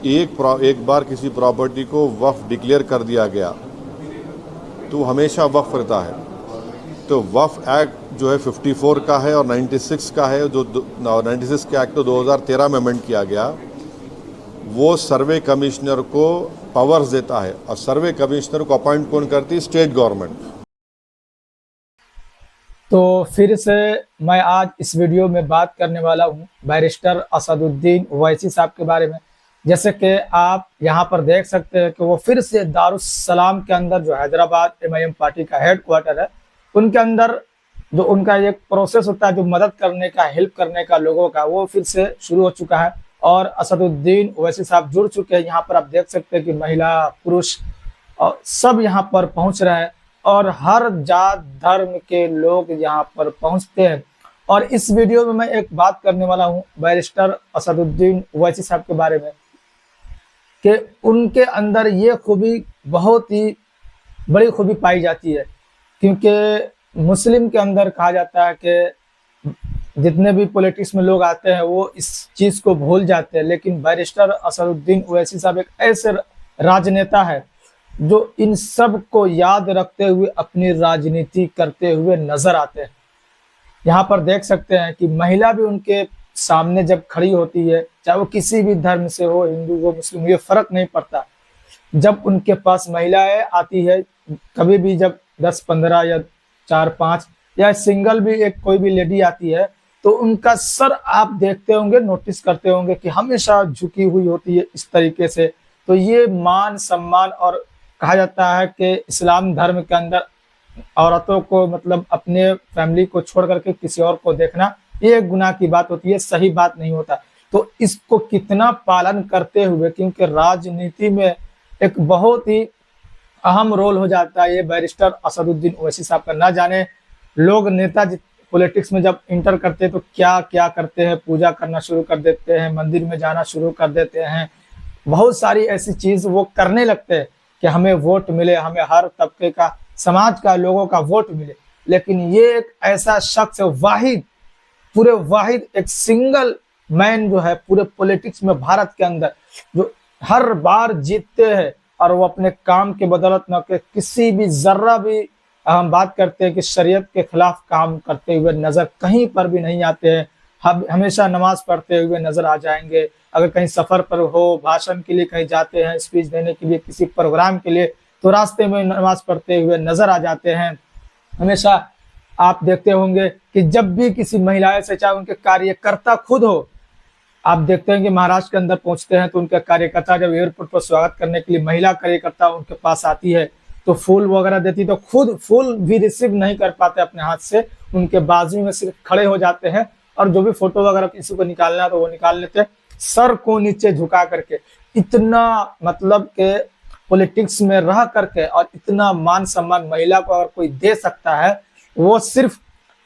एक बार किसी प्रॉपर्टी को वक्फ डिक्लेयर कर दिया गया तो हमेशा वक्फ रहता है। तो वक्फ एक्ट जो है 54 का है और 96 का है, जो 96 के एक्ट तो 2013 में अमेंड किया गया। वो सर्वे कमिश्नर को पावर्स देता है और सर्वे कमिश्नर को अपॉइंट कौन करती है? State government. तो फिर से मैं आज इस वीडियो में बात करने वाला हूं बैरिस्टर असदुद्दीन ओवैसी साहब के बारे में। जैसे कि आप यहां पर देख सकते हैं कि वो फिर से दारुस्सलाम के अंदर, जो हैदराबाद एमआईएम पार्टी का हेडक्वार्टर है, उनके अंदर जो उनका एक प्रोसेस होता है जो मदद करने का, हेल्प करने का लोगों का, वो फिर से शुरू हो चुका है और असदुद्दीन ओवैसी साहब जुड़ चुके हैं। यहाँ पर आप देख सकते हैं कि महिला, पुरुष और सब यहाँ पर पहुंच रहे हैं और हर जात धर्म के लोग यहाँ पर पहुंचते हैं। और इस वीडियो में मैं एक बात करने वाला हूँ बैरिस्टर असदुद्दीन ओवैसी साहब के बारे में कि उनके अंदर ये खूबी, बहुत ही बड़ी खूबी पाई जाती है। क्योंकि मुस्लिम के अंदर कहा जाता है कि जितने भी पॉलिटिक्स में लोग आते हैं वो इस चीज़ को भूल जाते हैं, लेकिन बैरिस्टर असदुद्दीन ओवैसी साहब एक ऐसे राजनेता है जो इन सब को याद रखते हुए अपनी राजनीति करते हुए नजर आते हैं। यहाँ पर देख सकते हैं कि महिला भी उनके सामने जब खड़ी होती है, चाहे वो किसी भी धर्म से हो, हिंदू हो, मुस्लिम, ये फर्क नहीं पड़ता। जब उनके पास महिलाएं आती है, कभी भी जब 10-15 या 4-5 या सिंगल भी एक कोई भी लेडी आती है, तो उनका सर आप देखते होंगे, नोटिस करते होंगे कि हमेशा झुकी हुई होती है इस तरीके से। तो ये मान सम्मान, और कहा जाता है कि इस्लाम धर्म के अंदर औरतों को, मतलब अपने फैमिली को छोड़ करके किसी और को देखना, ये एक गुनाह की बात होती है, सही बात नहीं होता। तो इसको कितना पालन करते हुए, क्योंकि राजनीति में एक बहुत ही अहम रोल हो जाता है ये बैरिस्टर असदुद्दीन ओवैसी साहब का। ना जाने लोग, नेता पॉलिटिक्स में जब इंटर करते हैं तो क्या क्या करते हैं, पूजा करना शुरू कर देते हैं, मंदिर में जाना शुरू कर देते हैं, बहुत सारी ऐसी चीज वो करने लगते हैं कि हमें वोट मिले, हमें हर तबके का, समाज का, लोगों का वोट मिले। लेकिन ये एक ऐसा शख्स वाहिद, पूरे वाहिद एक सिंगल मैन जो है पूरे पॉलिटिक्स में भारत के अंदर, जो हर बार जीतते हैं और वो अपने काम के बदौलत न के किसी भी जर्रा भी, हम बात करते हैं कि शरीयत के खिलाफ काम करते हुए नजर कहीं पर भी नहीं आते हैं। हम हमेशा नमाज पढ़ते हुए नजर आ जाएंगे। अगर कहीं सफर पर हो, भाषण के लिए कहीं जाते हैं, स्पीच देने के लिए, किसी प्रोग्राम के लिए, तो रास्ते में नमाज पढ़ते हुए नजर आ जाते हैं। हमेशा आप देखते होंगे कि जब भी किसी महिला से, चाहे उनके कार्यकर्ता खुद हो, आप देखते हैं कि महाराष्ट्र के अंदर पहुंचते हैं तो उनका कार्यकर्ता जब एयरपोर्ट पर स्वागत करने के लिए महिला कार्यकर्ता उनके पास आती है तो फूल वगैरह देती, तो खुद फूल भी रिसीव नहीं कर पाते अपने हाथ से, उनके बाजू में सिर्फ खड़े हो जाते हैं और जो भी फोटो वगैरह किसी को निकालना है तो वो निकाल लेते हैं, सर को नीचे झुका करके। इतना मतलब के पॉलिटिक्स में रह करके और इतना मान सम्मान महिला को अगर कोई दे सकता है, वो सिर्फ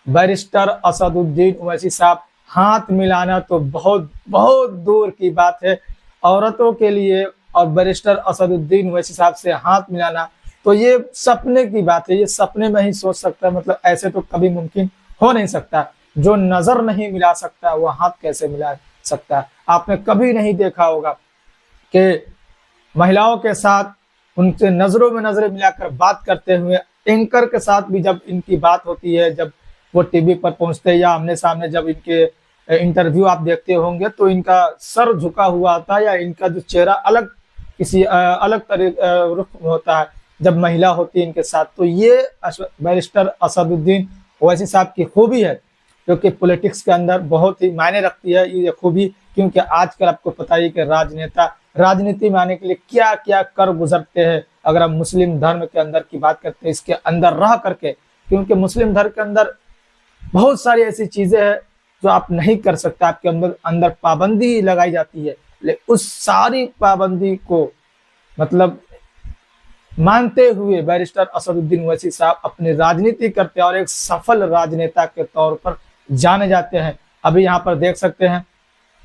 बैरिस्टर असदुद्दीन ओवैसी साहब। हाथ मिलाना तो बहुत बहुत दूर की बात है औरतों के लिए, और बैरिस्टर असदुद्दीन ओवैसी साहब से हाथ मिलाना तो ये सपने की बात है, ये सपने में ही सोच सकता है, मतलब ऐसे तो कभी मुमकिन हो नहीं सकता। जो नजर नहीं मिला सकता वो हाथ कैसे मिला सकता है? आपने कभी नहीं देखा होगा कि महिलाओं के साथ उनसे नजरों में नजरें मिलाकर बात करते हुए, एंकर के साथ भी जब इनकी बात होती है, जब वो टीवी पर पहुंचते हैं या आमने सामने जब इनके इंटरव्यू आप देखते होंगे, तो इनका सर झुका हुआ आता है या इनका जो चेहरा अलग, किसी अलग तरीके रुख होता है जब महिला होती है इनके साथ। तो ये बैरिस्टर असदुद्दीन ओवैसी साहब की खूबी है, क्योंकि पॉलिटिक्स के अंदर बहुत ही मायने रखती है ये खूबी। क्योंकि आजकल आपको पता ही कि राजनेता राजनीति में आने के लिए क्या क्या कर गुजरते हैं। अगर हम मुस्लिम धर्म के अंदर की बात करते हैं, इसके अंदर रह करके, क्योंकि मुस्लिम धर्म के अंदर बहुत सारी ऐसी चीजें हैं जो आप नहीं कर सकते, आपके अंदर पाबंदी लगाई जाती है, लेकिन उस सारी पाबंदी को मतलब मानते हुए बैरिस्टर असदुद्दीन ओवैसी साहब अपनी राजनीति करते हैं और एक सफल राजनेता के तौर पर जाने जाते हैं। अभी यहाँ पर देख सकते हैं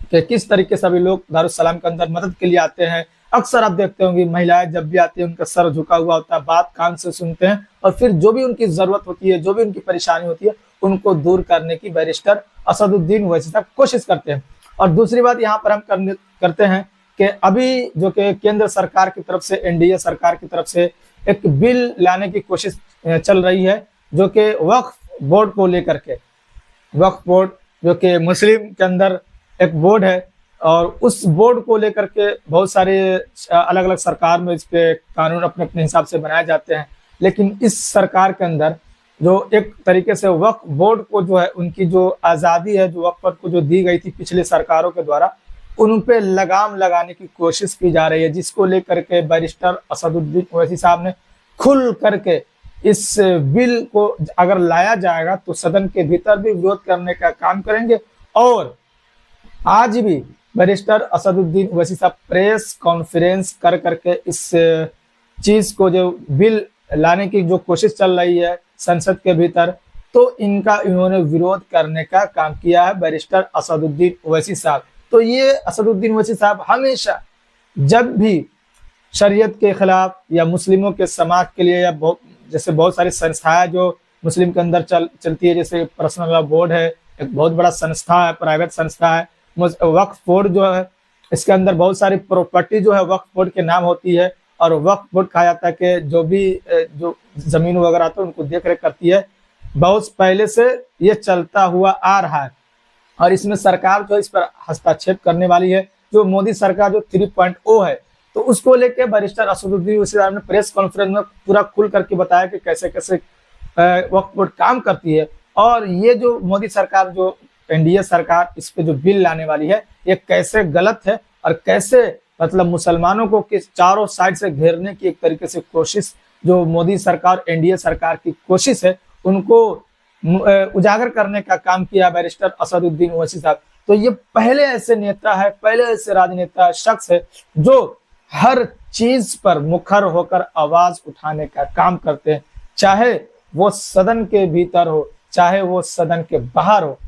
कि किस तरीके से अभी लोग दारुस्सलाम के अंदर मदद के लिए आते हैं। अक्सर आप देखते होंगे महिलाएं जब भी आती है उनका सर झुका हुआ होता है, बात कान से सुनते हैं और फिर जो भी उनकी जरूरत होती है, जो भी उनकी परेशानी होती है, उनको दूर करने की बैरिस्टर असदुद्दीन ओवैसी साहब कोशिश करते हैं। और दूसरी बात यहाँ पर हम करते हैं कि अभी जो कि केंद्र सरकार की तरफ से, एनडीए सरकार की तरफ से एक बिल लाने की कोशिश चल रही है, जो कि वक्फ बोर्ड को लेकर के, वक्फ बोर्ड जो कि मुस्लिम के अंदर एक बोर्ड है, और उस बोर्ड को लेकर के बहुत सारे अलग अलग सरकार में इस पे कानून अपने अपने हिसाब से बनाए जाते हैं। लेकिन इस सरकार के अंदर जो एक तरीके से वक्फ बोर्ड को जो है, उनकी जो आज़ादी है, जो वक्फ बोर्ड को जो दी गई थी पिछले सरकारों के द्वारा, उन पे लगाम लगाने की कोशिश की जा रही है, जिसको लेकर के बैरिस्टर असदुद्दीन ओवैसी साहब ने खुल करके इस बिल को अगर लाया जाएगा तो सदन के भीतर भी विरोध करने का काम करेंगे। और आज भी बैरिस्टर असदुद्दीन ओवैसी साहब प्रेस कॉन्फ्रेंस कर करके इस चीज को, जो बिल लाने की जो कोशिश चल रही है संसद के भीतर, तो इन्होंने विरोध करने का काम किया है बैरिस्टर असदुद्दीन ओवैसी साहब। तो ये असदुद्दीन ओवैसी साहब हमेशा जब भी शरीयत के खिलाफ या मुस्लिमों के समाज के लिए, या जैसे बहुत सारी संस्थाएं जो मुस्लिम के अंदर चलती है, जैसे पर्सनल लॉ बोर्ड है, एक बहुत बड़ा संस्था है, प्राइवेट संस्था है। वक्फ बोर्ड जो है, इसके अंदर बहुत सारी प्रॉपर्टी जो है वक्फ बोर्ड के नाम होती है, और वक्फ बोर्ड कहा जाता है कि जो भी जो जमीन वगैरह आते हैं उनको देख रेख करती है। बहुत पहले से ये चलता हुआ आ रहा है, और इसमें सरकार जो इस पर हस्तक्षेप करने वाली है, जो मोदी सरकार जो 3.0 है, तो उसको लेके बैरिस्टर असदुद्दीन ओवैसी साहब ने प्रेस कॉन्फ्रेंस में पूरा खुल करके बताया कि कैसे कैसे वक्फ बोर्ड काम करती है, और ये जो मोदी सरकार, जो एनडीए सरकार इस पे जो बिल लाने वाली है, ये कैसे गलत है, और कैसे मतलब मुसलमानों को किस चारों साइड से घेरने की एक तरीके से कोशिश जो मोदी सरकार, एनडीए सरकार की कोशिश है, उनको उजागर करने का काम किया बैरिस्टर असदुद्दीन ओवैसी साहब। तो ये पहले ऐसे नेता है, पहले ऐसे राजनेता शख्स है जो हर चीज पर मुखर होकर आवाज उठाने का काम करते हैं, चाहे वो सदन के भीतर हो, चाहे वो सदन के बाहर हो।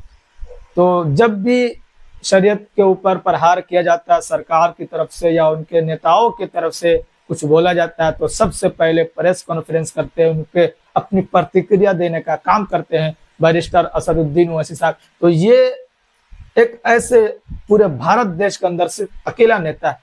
तो जब भी शरीयत के ऊपर प्रहार किया जाता है सरकार की तरफ से या उनके नेताओं की तरफ से कुछ बोला जाता है, तो सबसे पहले प्रेस कॉन्फ्रेंस करते हैं, उनके अपनी प्रतिक्रिया देने का काम करते हैं बैरिस्टर असदुद्दीन ओवैसी साहब। तो ये एक ऐसे पूरे भारत देश के अंदर सिर्फ अकेला नेता है,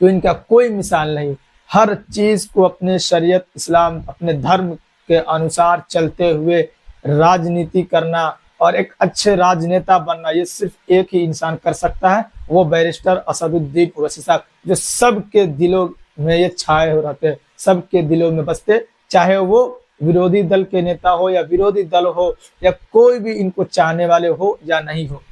तो इनका कोई मिसाल नहीं। हर चीज को अपने शरीयत, इस्लाम, अपने धर्म के अनुसार चलते हुए राजनीति करना और एक अच्छे राजनेता बनना, ये सिर्फ एक ही इंसान कर सकता है, वो बैरिस्टर असदुद्दीन ओवैसी साहब, जो सबके दिलों में ये छाए हो रहते हैं, सबके दिलों में बसते, चाहे वो विरोधी दल के नेता हो या विरोधी दल हो, या कोई भी इनको चाहने वाले हो या नहीं हो।